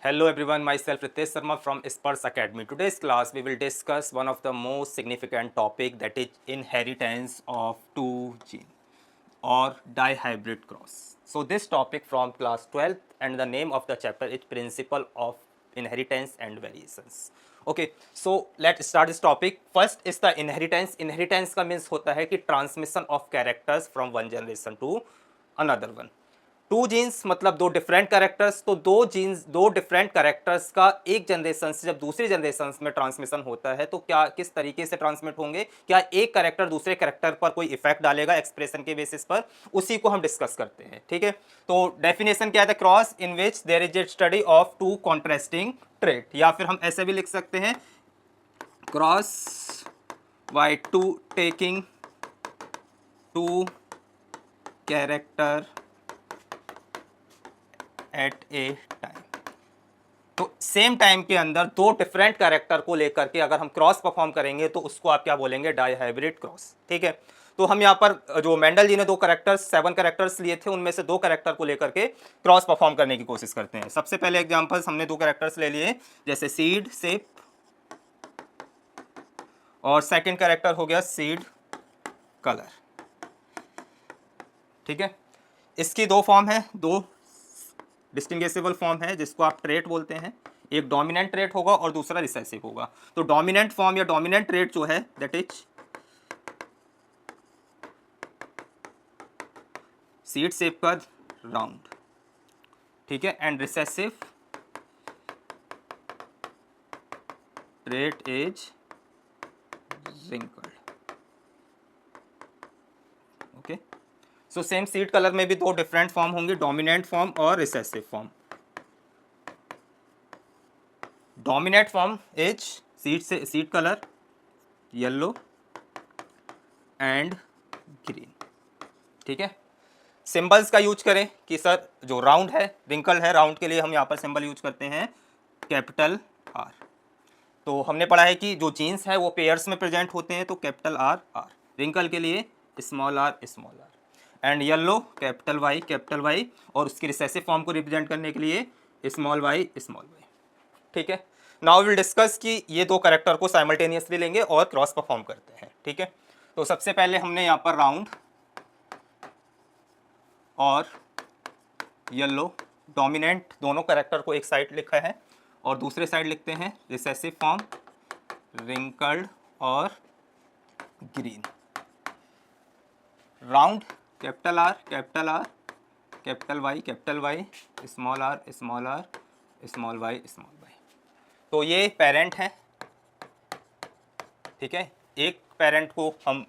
Hello everyone, myself Ritesh Sharma from Spurs Academy. Today's class we will discuss one of the most significant topic, that is inheritance of two gene or dihybrid cross. So this topic from class 12th and the name of the chapter is Principle of Inheritance and Variations. Okay, so let's start this topic. First is the inheritance. Inheritance का means होता है कि transmission of characters from one generation to another one. Two genes मतलब दो different characters, तो दो jeans दो different characters का एक जनरेशन से जब दूसरी जनरेशन में ट्रांसमिशन होता है तो क्या किस तरीके से ट्रांसमिट होंगे, क्या एक कैरेक्टर दूसरे कैरेक्टर पर कोई इफेक्ट डालेगा एक्सप्रेशन के बेसिस पर, उसी को हम डिस्कस करते हैं. ठीक है, तो डेफिनेशन क्या है? Cross in which there is a study of two contrasting trait, या फिर हम ऐसे भी लिख सकते हैं cross by two taking two character at a time. तो सेम टाइम के अंदर दो डिफरेंट कैरेक्टर को लेकर के अगर हम क्रॉस परफॉर्म करेंगे तो उसको आप क्या बोलेंगे? Dihybrid cross. ठीक है, तो हम यहाँ पर जो मेंडल जी ने दो कैरेक्टर्स 7 कैरेक्टर्स लिए थे उनमें से दो कैरेक्टर को लेकर के क्रॉस परफॉर्म करने की कोशिश करते हैं. सबसे पहले एग्जांपल्स हमने दो कैरेक्टर्स ले लिए, जैसे सीड शेप, और सेकंड कैरेक्टर हो गया सीड कलर. ठीक है, इसकी दो फॉर्म है, दो डिस्टिंग्विशेबल फॉर्म है जिसको आप ट्रेट बोलते हैं. एक डोमिनेंट ट्रेट होगा और दूसरा रिसेसिव होगा. तो डोमिनेंट फॉर्म या डोमिनेंट ट्रेट जो है दैट इज सीड शेप का राउंड. ठीक है, and recessive trait is wrinkled. Okay, so same seed colour में भी दो डिफरेंट फॉर्म होंगे, डोमिनेंट फॉर्म और recessive form. Dominant form is seed colour yellow and green. ठीक है, सिंबल्स का यूज करें कि सर जो राउंड है रिंकल है, राउंड के लिए हम यहाँ पर सिंबल यूज करते हैं कैपिटल आर. तो हमने पढ़ा है कि जो जीन्स है वो पेयर्स में प्रेजेंट होते हैं, तो कैपिटल आर आर. रिंकल के लिए small R, and yellow capital Y, और उसकी रिसेसिव फॉर्म को रिप्रेजेंट करने के लिए स्मॉल वाई. ठीक है, नाउ विल डिस्कस कि ये दो कैरेक्टर को साइमल्टेनियसली लेंगे और क्रॉस परफॉर्म करते हैं. ठीक है, तो सबसे पहले हमने यहाँ पर राउंड और येलो डोमिनेंट दोनों कैरेक्टर को एक साइड लिखा है और दूसरे साइड लिखते हैं रिसेसिव फॉर्म रिंकल्ड और green. Round capital R, capital Y, small R, small Y. तो ये पेरेंट है. ठीक है, एक पेरेंट को हम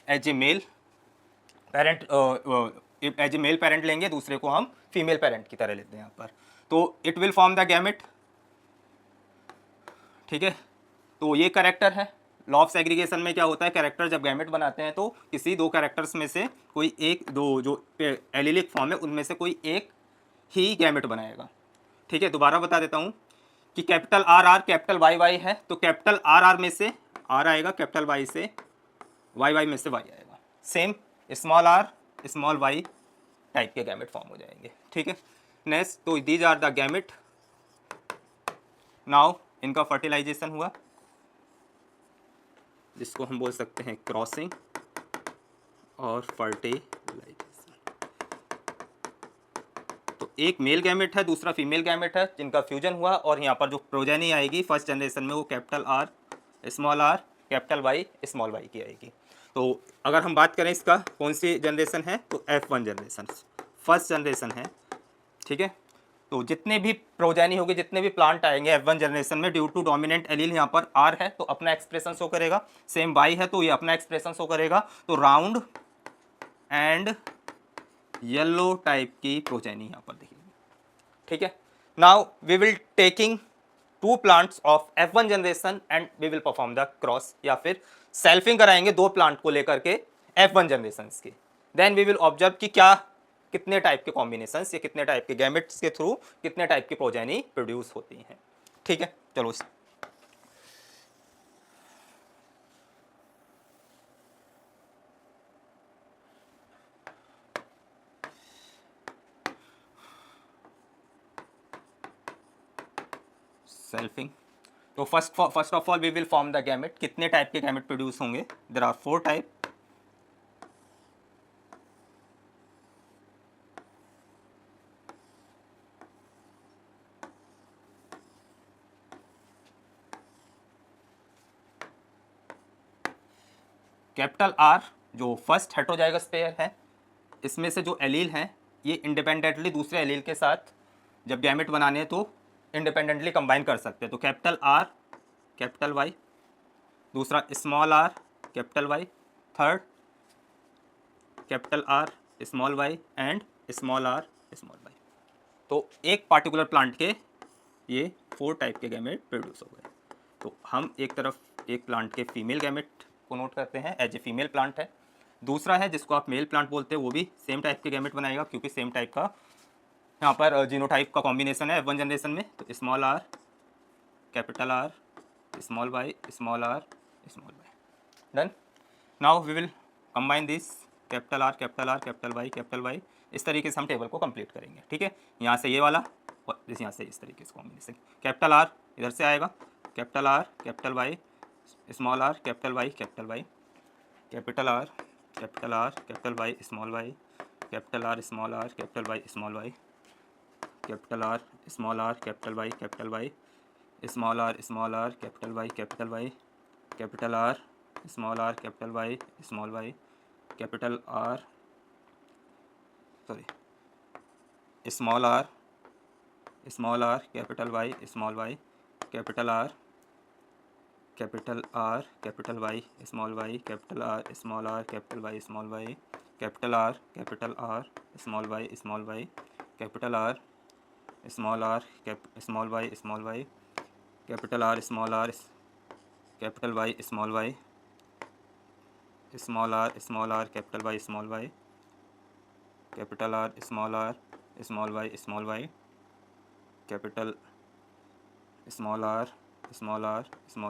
एज ए मेल पेरेंट लेंगे, दूसरे को हम फीमेल पेरेंट की तरह लेते हैं यहाँ पर. तो it will form the gamete. ठीक है, तो ये कैरेक्टर है. लॉ ऑफ सेग्रीगेशन में क्या होता है, कैरेक्टर जब गैमेट बनाते हैं तो किसी दो कैरेक्टर्स में से कोई एक, दो जो एलिलिक फॉर्म है उनमें से कोई एक ही गैमेट बनाएगा. ठीक है, दोबारा बता देता हूँ कि capital R R capital Y है, तो कैपिटल आर आर में से आर आएगा, कैपिटल वाई से वाई में से वाई आएगा. Same small R small Y type के गैमेट फॉर्म हो जाएंगे. ठीक है, नेक्स्ट, तो these are the gamete. Now इनका फर्टिलाइजेशन हुआ जिसको हम बोल सकते हैं क्रॉसिंग और फर्टिलाइजेशन. तो एक मेल गैमेट है, दूसरा फीमेल गैमेट है, जिनका फ्यूजन हुआ और यहाँ पर जो प्रोजेनी आएगी फर्स्ट जनरेशन में वो capital R small R capital Y small Y की आएगी. तो अगर हम बात करें इसका कौन सी जनरेशन है, तो F1 जनरेशन फर्स्ट जनरेशन है. ठीक है, तो जितने भी प्रोजेनी होगी, जितने भी प्लांट आएंगे F1 जनरेशन में, ड्यू टू डोमिनेंट एलील यहाँ पर R है तो अपना एक्सप्रेशन शो करेगा, सेम Y है तो ये अपना एक्सप्रेशन शो करेगा. तो राउंड एंड येलो टाइप की प्रोजेनी यहाँ पर दिखेगी. ठीक है, now we will taking two plants of F1 generation and we will perform the cross, या फिर सेल्फिंग कराएंगे दो प्लांट को लेकर के F1 जनरेशन की. देन वी विल ऑब्जर्व कि क्या कितने टाइप के कॉम्बिनेशंस या कितने टाइप के गैमेट्स के थ्रू कितने टाइप की प्रोजेनी प्रोड्यूस होती हैं. ठीक है, चलो सेल्फिंग। तो first of all we will form the gamete. कितने टाइप के गैमेट प्रोड्यूस होंगे? There are 4 type. Capital R जो फर्स्ट हेटेरोजाइगस पेयर है, इसमें से जो एलील हैं ये इंडिपेंडेंटली दूसरे एलील के साथ जब गैमेट बनाने हैं तो इंडिपेंडेंटली कंबाइन कर सकते हैं। तो कैपिटल आर कैपिटल वाई, दूसरा small R capital Y, third capital R small Y and small R small Y. तो एक पार्टिकुलर प्लांट के ये 4 टाइप के गैमेट प्रोड्यूस हो गए। तो हम एक तरफ एक प्लांट के फीमेल गैमेट को नोट करते हैं एज ए फीमेल प्लांट है, दूसरा है जिसको आप मेल प्लांट बोलते हैं वो भी सेम टाइप के गैमेट बनाएगा क्योंकि सेम टाइप का यहाँ पर जीनोटाइप का कॉम्बिनेशन है F1 जनरेशन में। तो small R capital R small Y small R small Y. Done. Now we will combine this capital R capital R capital Y. इस तरीके से हम टेबल को कंप्लीट करेंगे। ठीक है, यहाँ से ये वाला और यहाँ से इस तरीके से कॉम्बिनेशन। कैपिटल आर इधर से आएगा, capital R capital Y small R capital Y capital R capital Y small Y capital R small R capital Y small Y capital R small R capital Y small R capital Y capital R small R capital Y small Y capital R small R capital Y small Y capital R capital Y small Y capital R small R capital Y small Y capital R small Y capital R small Y small Y capital R capital Y small Y small R capital Y small Y capital R small Y small Y capital small R small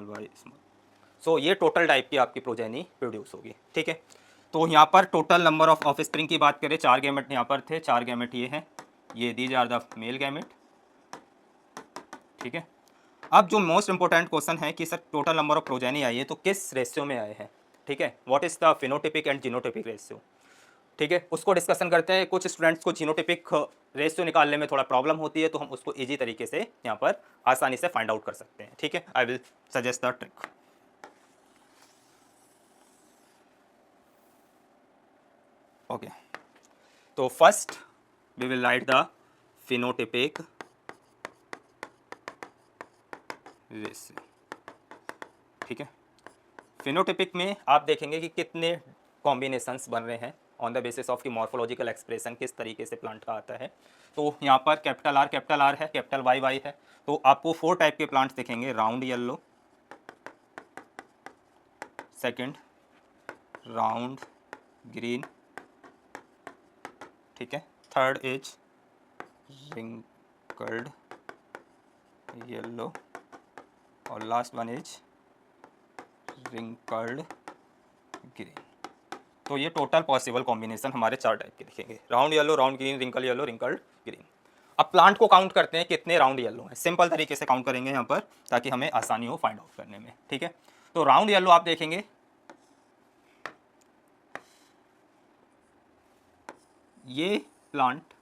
Y small. So ये total type की आपकी progeny produce होगी। ठीक है, तो यहाँ पर total number of offspring की बात करें 4 गैमेट यहाँ पर थे, 4 गैमेट ये हैं, ये these are the male gamete. ठीक है, अब जो मोस्ट इंपॉर्टेंट क्वेश्चन है कि sir total number of progeny आई है तो किस रेशियो में आए हैं। ठीक है, what is the phenotypic and genotypic ratio. ठीक है, उसको डिस्कशन करते हैं। कुछ स्टूडेंट्स को जीनोटिपिक रेशियो निकालने में थोड़ा प्रॉब्लम होती है तो हम उसको इजी तरीके से यहाँ पर आसानी से फाइंड आउट कर सकते हैं। ठीक है, I will suggest the trick. Okay, तो first we will write the phenotypic ratio. ठीक है, फिनोटिपिक में आप देखेंगे कि कितने कॉम्बिनेशंस बन रहे हैं ऑन द बेसिस ऑफ की मॉर्फोलॉजिकल एक्सप्रेशन किस तरीके से प्लांट का आता है। तो यहाँ पर कैपिटल आर है, कैपिटल वाई है, तो आपको 4 टाइप के प्लांट्स दिखेंगे। Round yellow, second round green, ठीक है, थर्ड इज रिंकल्ड येलो और last one is wrinkled green. तो ये टोटल पॉसिबल कॉम्बिनेशन हमारे 4 टाइप के दिखेंगे, round yellow, round green, wrinkle yellow, wrinkled green. अब प्लांट को काउंट करते हैं कितने राउंड येलो हैं। सिंपल तरीके से काउंट करेंगे यहाँ पर ताकि हमें आसानी हो फाइंड आउट करने में। ठीक है, तो राउंड येलो आप देखेंगे ये प्लांट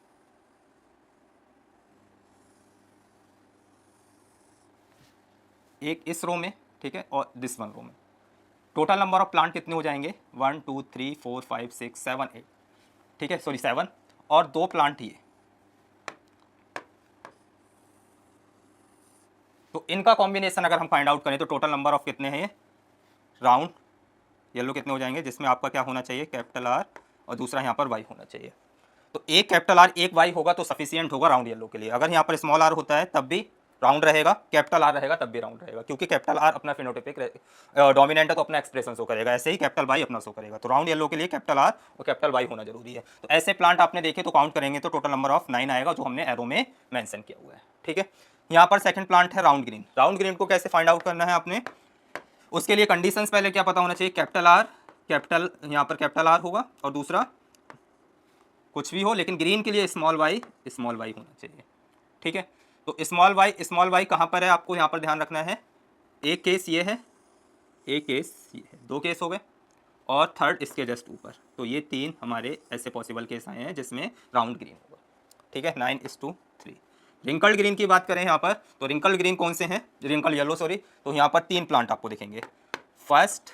एक इस रो में, ठीक है, और दिस वन रो में। टोटल नंबर ऑफ प्लांट कितने हो जाएंगे 1 2 3 4 5 6 7 8, ठीक है, सॉरी 7, और 2 प्लांट ये। तो इनका कॉम्बिनेशन अगर हम फाइंड आउट करें तो टोटल नंबर ऑफ कितने हैं ये राउंड येलो कितने हो जाएंगे, जिसमें आपका क्या होना चाहिए कैपिटल आर और दूसरा यहाँ पर वाई होना चाहिए। तो एक कैपिटल आर एक वाई होगा तो सफिशियंट होगा राउंड येलो के लिए। अगर यहाँ पर स्मॉल आर होता है तब भी राउंड रहेगा, कैपिटल आर रहेगा तब भी राउंड रहेगा, क्योंकि कैपिटल आर अपना फिनोटिपिक डोमिनेंट है तो अपना एक्सप्रेशन शो करेगा, ऐसे ही कैपिटल वाई अपना शो करेगा। तो राउंड येलो के लिए कैपिटल आर और कैपिटल वाई होना जरूरी है। तो ऐसे प्लांट आपने देखे तो काउंट करेंगे तो टोटल नंबर ऑफ 9 आएगा जो हमने एरो में मेंशन किया हुआ है। ठीक है, यहाँ पर सेकंड प्लांट है राउंड ग्रीन। राउंड ग्रीन को कैसे फाइंड आउट करना है आपने, उसके लिए कंडीशंस पहले क्या पता होना चाहिए, कैपिटल आर, कैपिटल यहाँ पर कैपिटल आर होगा और दूसरा कुछ भी हो, लेकिन ग्रीन के लिए स्मॉल वाई होना चाहिए। ठीक है, तो स्मॉल वाई कहाँ पर है, आपको यहाँ पर ध्यान रखना है। एक केस ये है, एक केस ये है, दो केस हो गए, और थर्ड इसके जस्ट ऊपर। तो ये तीन हमारे ऐसे पॉसिबल केस आए हैं जिसमें राउंड ग्रीन होगा। ठीक है, 9:3। रिंकल्ड ग्रीन की बात करें यहाँ पर, तो रिंकल्ड ग्रीन कौन से हैं, रिंकल्ड येलो सॉरी, तो यहाँ पर तीन प्लांट आपको दिखेंगे। फर्स्ट,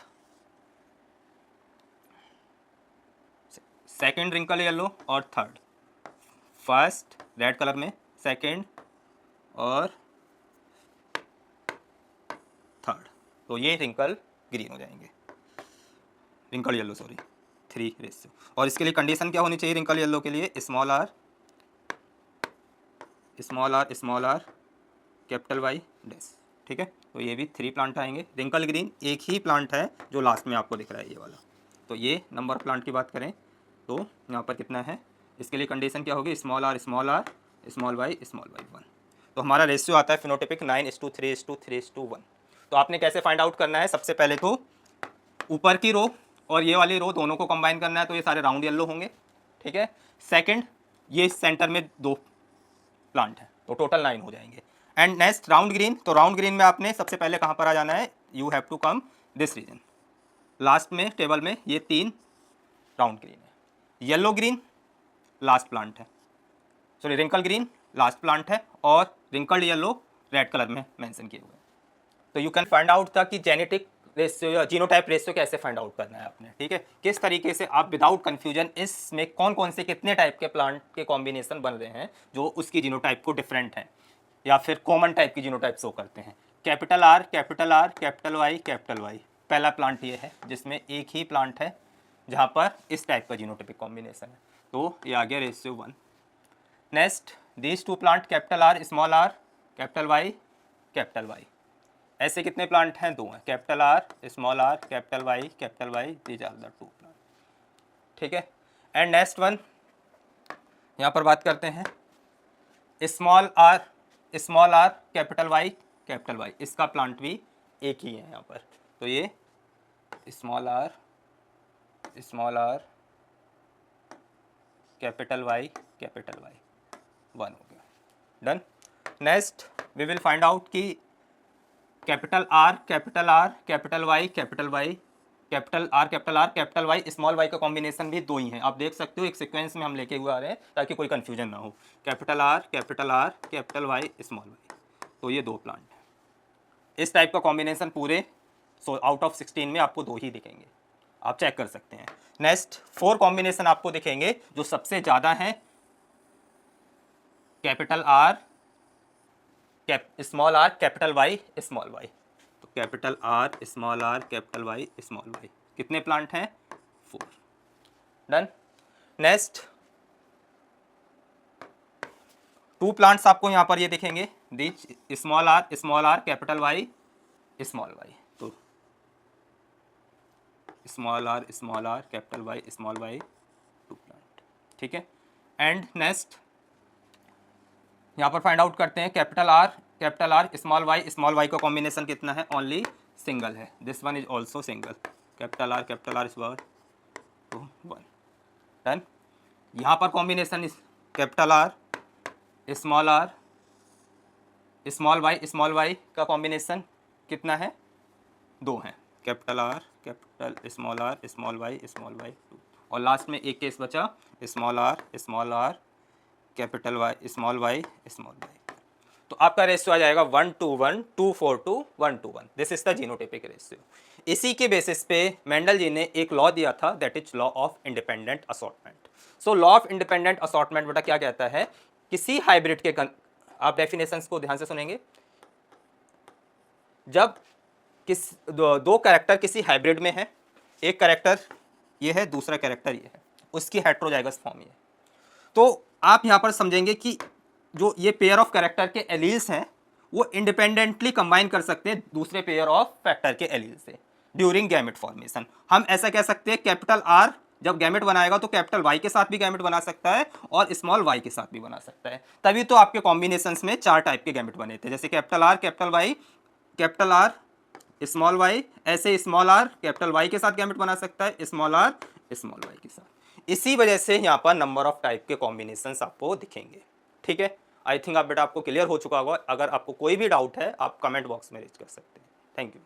सेकंड रिंकल येलो और थर्ड। फर्स्ट रेड कलर में, सेकंड और थर्ड, तो ये रिंकल ग्रीन हो जाएंगे, रिंकल येलो सॉरी, 3 रेशियो। और इसके लिए कंडीशन क्या होनी चाहिए रिंकल येलो के लिए, small R capital Y dash. ठीक है, तो ये भी 3 प्लांट आएंगे। रिंकल ग्रीन एक ही प्लांट है जो लास्ट में आपको दिख रहा है ये वाला। तो ये नंबर प्लांट की बात करें तो यहाँ पर कितना है, इसके लिए कंडीशन क्या होगी, स्मॉल आर स्मॉल वाई 1। तो हमारा रेशियो आता है फिनोटिपिक 9:3:3:1। तो आपने कैसे फाइंड आउट करना है, सबसे पहले तो ऊपर की रो और ये वाली रो दोनों को कंबाइन करना है, तो ये सारे राउंड येलो होंगे। ठीक है, सेकंड ये सेंटर में 2 प्लांट है, तो टोटल 9 हो जाएंगे। एंड नेक्स्ट राउंड ग्रीन, तो राउंड ग्रीन में आपने सबसे पहले कहाँ पर आ जाना है, you have to come this region. Last में टेबल में ये 3 राउंड ग्रीन है। येलो ग्रीन लास्ट प्लांट है, sorry wrinkle green last plant है, और रिंकल्ड येलो रेड कलर में मेंशन किए हुए हैं। तो यू कैन फाइंड आउट था कि जेनेटिक रेशियो या जीनोटाइप रेशियो कैसे फाइंड आउट करना है आपने। ठीक है, किस तरीके से आप विदाउट कन्फ्यूजन इसमें कौन कौन से कितने टाइप के प्लांट के कॉम्बिनेशन बन रहे हैं जो उसकी जीनोटाइप को डिफरेंट है या फिर कॉमन टाइप की जीनोटाइप शो करते हैं। कैपिटल आर कैपिटल वाई, पहला प्लांट ये है जिसमें एक ही प्लांट है जहाँ पर इस टाइप का जीनोटाइपिक कॉम्बिनेशन है, तो ये आ गया ratio 1। Next these 2 plant capital R capital Y, ऐसे कितने प्लांट हैं, 2 हैं, capital R capital Y, these are the 2 plant. ठीक है, एंड नेक्स्ट वन यहाँ पर बात करते हैं स्मॉल आर कैपिटल वाई, इसका प्लांट भी एक ही है यहाँ पर। तो ये स्मॉल आर कैपिटल वाई 1 हो गया, done. Next we will find out कि capital R capital Y small Y का कॉम्बिनेशन भी 2 ही है। आप देख सकते हो एक सीक्वेंस में हम लेके हुए आ रहे हैं ताकि कोई कंफ्यूजन ना हो। Capital R capital Y small Y, तो ये 2 प्लांट है। इस टाइप का कॉम्बिनेशन पूरे आउट ऑफ 16 में आपको 2 ही दिखेंगे, आप चेक कर सकते हैं। नेक्स्ट 4 कॉम्बिनेशन आपको दिखेंगे जो सबसे ज़्यादा हैं, capital R small R capital Y small Y, तो capital R capital Y small Y कितने प्लांट हैं, 4, डन। नेक्स्ट 2 प्लांट्स आपको यहाँ पर ये दिखेंगे, this small R capital Y small Y, तो small R capital Y small Y 2 plant. ठीक है, एंड नेक्स्ट यहाँ पर फाइंड आउट करते हैं कैपिटल आर स्मॉल वाई का कॉम्बिनेशन कितना है, ओनली सिंगल है, this one is also single, capital R small 1, done. यहाँ पर combination capital R small Y का कॉम्बिनेशन कितना है, 2 है, कैपिटल स्मॉल वाई 2, और लास्ट में एक केस बचा small R capital Y small Y. तो आपका रेशियो आ जाएगा 1:1, 2:4 1:1। This is the genotypic ratio. इसी के बेसिस पे मेंडल जी ने एक लॉ दिया था, that is law of independent assortment. So law of independent assortment बेटा क्या कहता है, किसी हाइब्रिड के आप डेफिनेशंस को ध्यान से सुनेंगे, जब दो कैरेक्टर किसी हाइब्रिड में है, एक कैरेक्टर ये है दूसरा कैरेक्टर ये है, उसकी हेट्रोजाइगस फॉर्म ये है, तो आप यहाँ पर समझेंगे कि जो ये पेयर ऑफ कैरेक्टर के एलील्स हैं वो इंडिपेंडेंटली कंबाइन कर सकते हैं दूसरे पेयर ऑफ फैक्टर के एलील से ड्यूरिंग गैमेट फॉर्मेशन। हम ऐसा कह सकते हैं कैपिटल आर जब गैमेट बनाएगा तो कैपिटल वाई के साथ भी गैमेट बना सकता है और स्मॉल वाई के साथ भी बना सकता है, तभी तो आपके कॉम्बिनेशंस में 4 टाइप के गैमेट बने थे, जैसे capital R capital Y capital R small Y, ऐसे स्मॉल आर कैपिटल वाई के साथ गैमेट बना सकता है, स्मॉल आर स्मॉल वाई के साथ। इसी वजह से यहाँ पर नंबर ऑफ टाइप के कॉम्बिनेशंस आपको दिखेंगे। ठीक है, आई थिंक आप बेटा आपको क्लियर हो चुका होगा। अगर आपको कोई भी डाउट है आप कमेंट बॉक्स में रेज कर सकते हैं। Thank you.